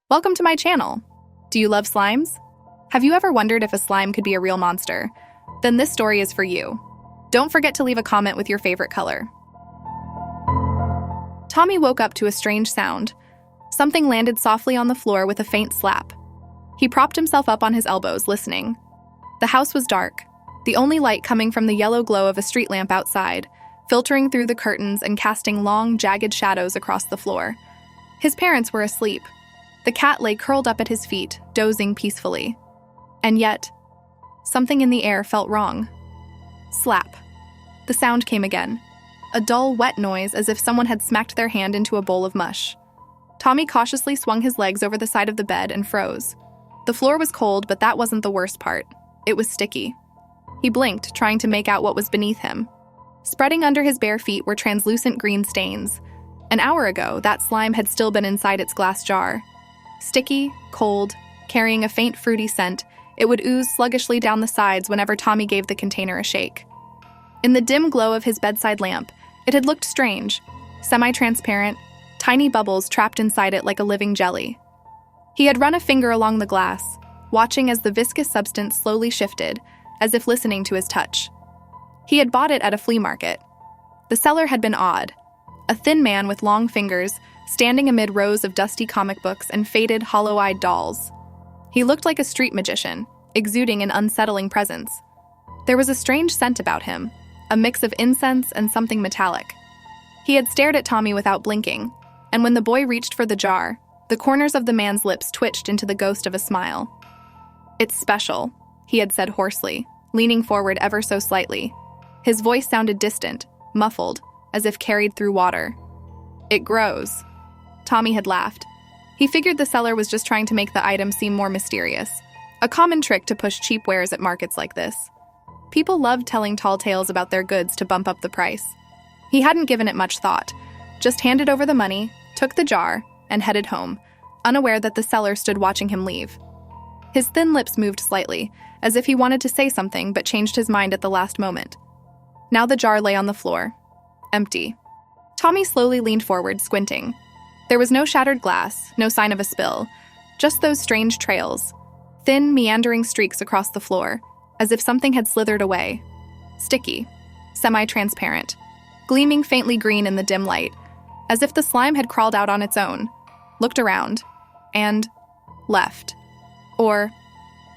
Welcome to my channel. Do you love slimes? Have you ever wondered if a slime could be a real monster? Then this story is for you. Don't forget to leave a comment with your favorite color. Tommy woke up to a strange sound. Something landed softly on the floor with a faint slap. He propped himself up on his elbows, listening. The house was dark, the only light coming from the yellow glow of a street lamp outside, filtering through the curtains and casting long, jagged shadows across the floor. His parents were asleep. The cat lay curled up at his feet, dozing peacefully. And yet, something in the air felt wrong. Slap. The sound came again. A dull, wet noise as if someone had smacked their hand into a bowl of mush. Tommy cautiously swung his legs over the side of the bed and froze. The floor was cold, but that wasn't the worst part. It was sticky. He blinked, trying to make out what was beneath him. Spreading under his bare feet were translucent green stains. An hour ago, that slime had still been inside its glass jar. Sticky, cold, carrying a faint fruity scent, it would ooze sluggishly down the sides whenever Tommy gave the container a shake. In the dim glow of his bedside lamp, it had looked strange, semi-transparent, tiny bubbles trapped inside it like a living jelly. He had run a finger along the glass, watching as the viscous substance slowly shifted, as if listening to his touch. He had bought it at a flea market. The seller had been odd. A thin man with long fingers, standing amid rows of dusty comic books and faded, hollow-eyed dolls. He looked like a street magician, exuding an unsettling presence. There was a strange scent about him, a mix of incense and something metallic. He had stared at Tommy without blinking, and when the boy reached for the jar, the corners of the man's lips twitched into the ghost of a smile. "It's special," he had said hoarsely, leaning forward ever so slightly. His voice sounded distant, muffled, as if carried through water. "It grows." Tommy had laughed. He figured the seller was just trying to make the item seem more mysterious, a common trick to push cheap wares at markets like this. People loved telling tall tales about their goods to bump up the price. He hadn't given it much thought, just handed over the money, took the jar, and headed home, unaware that the seller stood watching him leave. His thin lips moved slightly, as if he wanted to say something but changed his mind at the last moment. Now the jar lay on the floor, empty. Tommy slowly leaned forward, squinting. There was no shattered glass, no sign of a spill, just those strange trails, thin, meandering streaks across the floor, as if something had slithered away. Sticky, semi-transparent, gleaming faintly green in the dim light, as if the slime had crawled out on its own, looked around, and left. Or,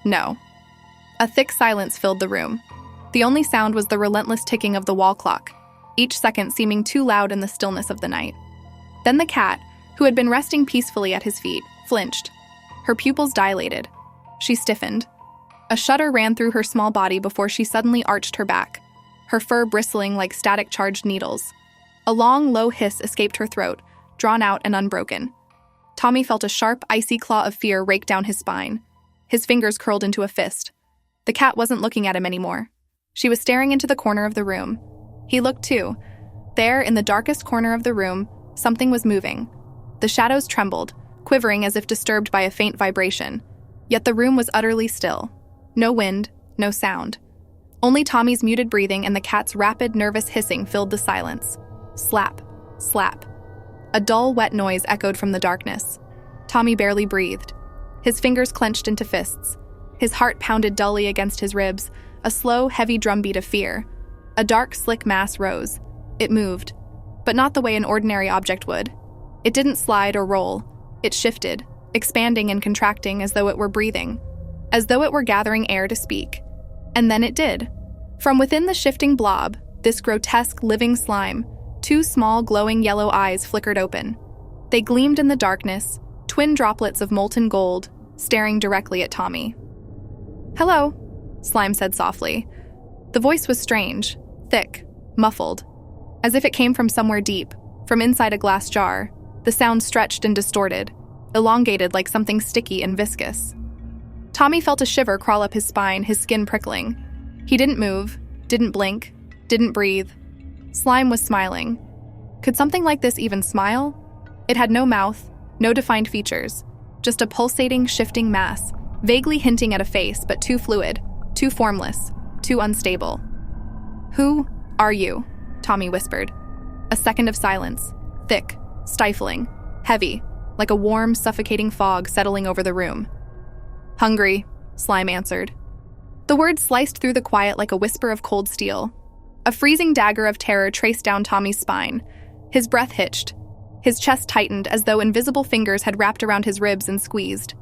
no. A thick silence filled the room. The only sound was the relentless ticking of the wall clock, each second seeming too loud in the stillness of the night. Then the cat, who had been resting peacefully at his feet, flinched. Her pupils dilated. She stiffened. A shudder ran through her small body before she suddenly arched her back, her fur bristling like static-charged needles. A long, low hiss escaped her throat, drawn out and unbroken. Tommy felt a sharp, icy claw of fear rake down his spine. His fingers curled into a fist. The cat wasn't looking at him anymore. She was staring into the corner of the room. He looked too. There, in the darkest corner of the room, something was moving. The shadows trembled, quivering as if disturbed by a faint vibration. Yet the room was utterly still. No wind, no sound. Only Tommy's muted breathing and the cat's rapid, nervous hissing filled the silence. Slap, slap. A dull, wet noise echoed from the darkness. Tommy barely breathed. His fingers clenched into fists. His heart pounded dully against his ribs, a slow, heavy drumbeat of fear. A dark, slick mass rose. It moved, but not the way an ordinary object would. It didn't slide or roll. It shifted, expanding and contracting as though it were breathing, as though it were gathering air to speak. And then it did. From within the shifting blob, this grotesque, living slime, two small, glowing yellow eyes flickered open. They gleamed in the darkness, twin droplets of molten gold, staring directly at Tommy. "Hello," Slime said softly. The voice was strange, thick, muffled, as if it came from somewhere deep, from inside a glass jar. The sound stretched and distorted, elongated like something sticky and viscous. Tommy felt a shiver crawl up his spine, his skin prickling. He didn't move, didn't blink, didn't breathe. Slime was smiling. Could something like this even smile? It had no mouth, no defined features, just a pulsating, shifting mass, vaguely hinting at a face, but too fluid, too formless, too unstable. "Who are you?" Tommy whispered. A second of silence, thick, stifling, heavy, like a warm, suffocating fog settling over the room. "Hungry," Slime answered. The words sliced through the quiet like a whisper of cold steel. A freezing dagger of terror traced down Tommy's spine. His breath hitched. His chest tightened as though invisible fingers had wrapped around his ribs and squeezed.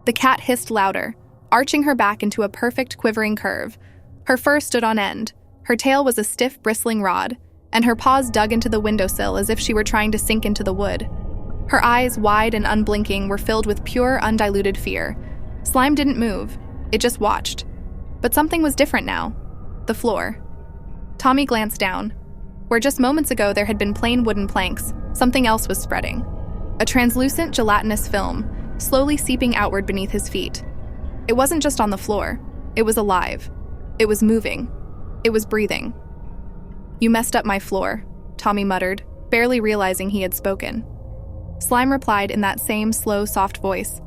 The cat hissed louder, arching her back into a perfect quivering curve. Her fur stood on end. Her tail was a stiff, bristling rod, and her paws dug into the windowsill as if she were trying to sink into the wood. Her eyes, wide and unblinking, were filled with pure, undiluted fear. Slime didn't move. It just watched. But something was different now. The floor. Tommy glanced down. Where just moments ago there had been plain wooden planks, something else was spreading. A translucent, gelatinous film, slowly seeping outward beneath his feet. It wasn't just on the floor. It was alive. It was moving. It was breathing. "You messed up my floor," Tommy muttered, barely realizing he had spoken. Slime replied in that same slow, soft voice.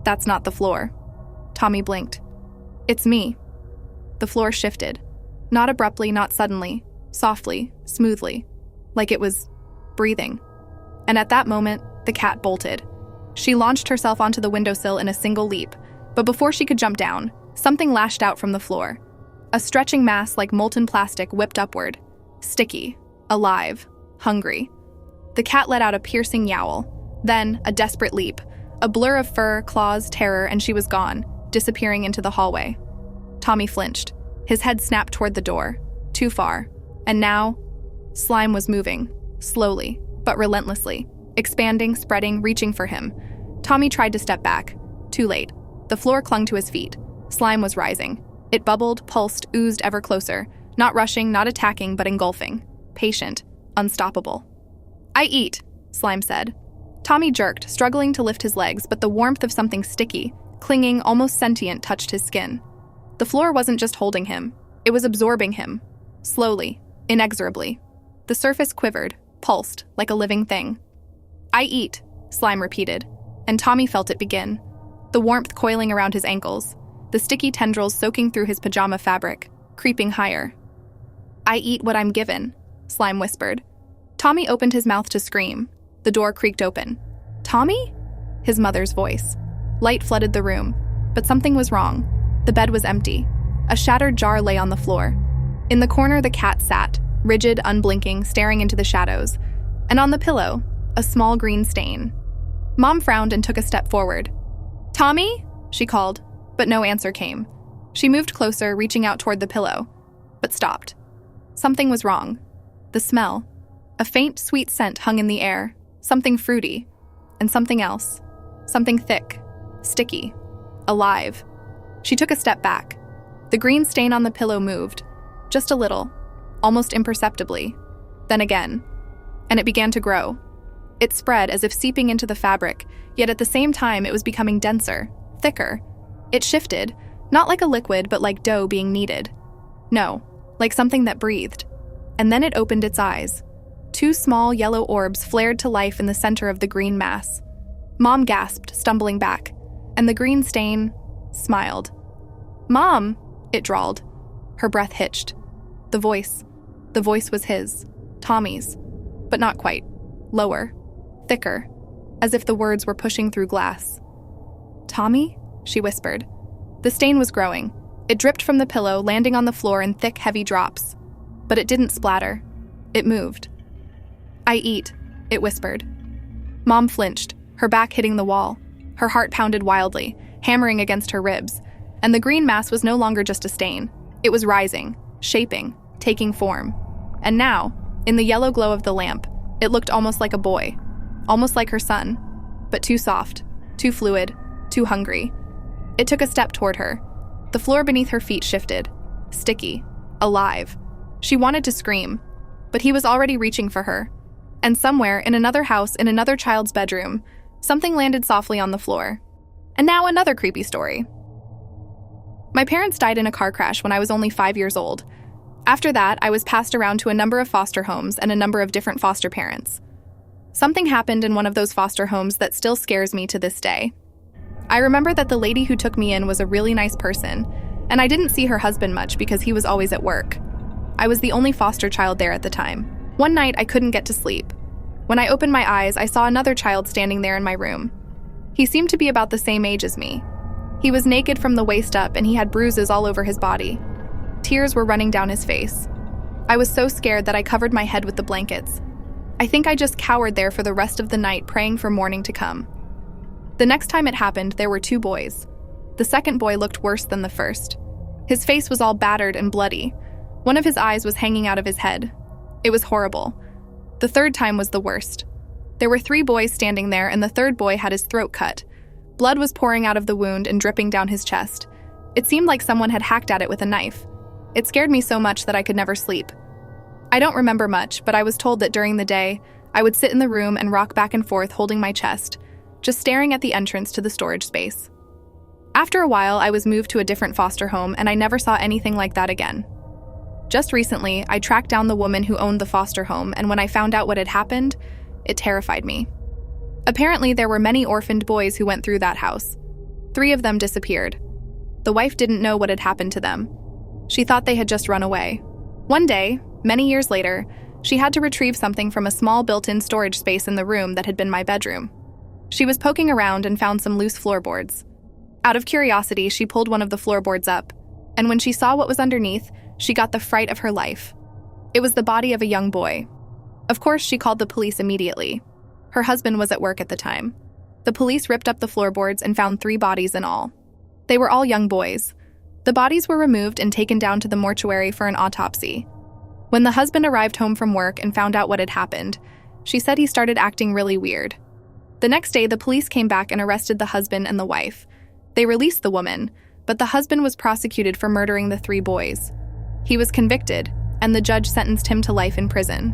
"That's not the floor." Tommy blinked. "It's me." The floor shifted. Not abruptly, not suddenly. Softly, smoothly. Like it was breathing. And at that moment, the cat bolted. She launched herself onto the windowsill in a single leap, but before she could jump down, something lashed out from the floor. A stretching mass like molten plastic whipped upward. Sticky. Alive. Hungry. The cat let out a piercing yowl. Then, a desperate leap. A blur of fur, claws, terror, and she was gone, disappearing into the hallway. Tommy flinched. His head snapped toward the door. Too far. And now, Slime was moving. Slowly, but relentlessly. Expanding, spreading, reaching for him. Tommy tried to step back. Too late. The floor clung to his feet. Slime was rising. It bubbled, pulsed, oozed ever closer. Not rushing, not attacking, but engulfing. Patient. Unstoppable. "I eat," Slime said. Tommy jerked, struggling to lift his legs, but the warmth of something sticky, clinging, almost sentient, touched his skin. The floor wasn't just holding him. It was absorbing him. Slowly, inexorably. The surface quivered, pulsed, like a living thing. "I eat," Slime repeated, and Tommy felt it begin. The warmth coiling around his ankles, the sticky tendrils soaking through his pajama fabric, creeping higher. "I eat what I'm given," Slime whispered. Tommy opened his mouth to scream. The door creaked open. "Tommy?" His mother's voice. Light flooded the room, but something was wrong. The bed was empty. A shattered jar lay on the floor. In the corner, the cat sat, rigid, unblinking, staring into the shadows. And on the pillow, a small green stain. Mom frowned and took a step forward. "Tommy?" she called, but no answer came. She moved closer, reaching out toward the pillow, but stopped. Something was wrong. The smell. A faint, sweet scent hung in the air. Something fruity. And something else. Something thick. Sticky. Alive. She took a step back. The green stain on the pillow moved. Just a little. Almost imperceptibly. Then again. And it began to grow. It spread as if seeping into the fabric, yet at the same time it was becoming denser, thicker. It shifted, not like a liquid, but like dough being kneaded. No, like something that breathed. And then it opened its eyes. Two small yellow orbs flared to life in the center of the green mass. Mom gasped, stumbling back, and the green stain smiled. "Mom," it drawled. Her breath hitched. The voice was his, Tommy's, but not quite. Lower, thicker, as if the words were pushing through glass. "Tommy?" she whispered. The stain was growing. It dripped from the pillow, landing on the floor in thick, heavy drops. But it didn't splatter. It moved. "I eat," it whispered. Mom flinched, her back hitting the wall. Her heart pounded wildly, hammering against her ribs. And the green mass was no longer just a stain. It was rising, shaping, taking form. And now, in the yellow glow of the lamp, it looked almost like a boy. Almost like her son. But too soft, too fluid, too hungry. It took a step toward her. The floor beneath her feet shifted. Sticky. Alive. She wanted to scream, but he was already reaching for her. And somewhere, in another house, in another child's bedroom, something landed softly on the floor. And now another creepy story. My parents died in a car crash when I was only 5 years old. After that, I was passed around to a number of foster homes and a number of different foster parents. Something happened in one of those foster homes that still scares me to this day. I remember that the lady who took me in was a really nice person, and I didn't see her husband much because he was always at work. I was the only foster child there at the time. One night, I couldn't get to sleep. When I opened my eyes, I saw another child standing there in my room. He seemed to be about the same age as me. He was naked from the waist up and he had bruises all over his body. Tears were running down his face. I was so scared that I covered my head with the blankets. I think I just cowered there for the rest of the night, praying for morning to come. The next time it happened, there were 2 boys. The second boy looked worse than the first. His face was all battered and bloody. One of his eyes was hanging out of his head. It was horrible. The third time was the worst. There were 3 boys standing there, and the third boy had his throat cut. Blood was pouring out of the wound and dripping down his chest. It seemed like someone had hacked at it with a knife. It scared me so much that I could never sleep. I don't remember much, but I was told that during the day, I would sit in the room and rock back and forth holding my chest, just staring at the entrance to the storage space. After a while, I was moved to a different foster home, and I never saw anything like that again. Just recently, I tracked down the woman who owned the foster home, and when I found out what had happened, it terrified me. Apparently, there were many orphaned boys who went through that house. 3 of them disappeared. The wife didn't know what had happened to them. She thought they had just run away. One day, many years later, she had to retrieve something from a small built-in storage space in the room that had been my bedroom. She was poking around and found some loose floorboards. Out of curiosity, she pulled one of the floorboards up, and when she saw what was underneath, she got the fright of her life. It was the body of a young boy. Of course, she called the police immediately. Her husband was at work at the time. The police ripped up the floorboards and found 3 bodies in all. They were all young boys. The bodies were removed and taken down to the mortuary for an autopsy. When the husband arrived home from work and found out what had happened, she said he started acting really weird. The next day, the police came back and arrested the husband and the wife. They released the woman, but the husband was prosecuted for murdering the 3 boys. He was convicted, and the judge sentenced him to life in prison.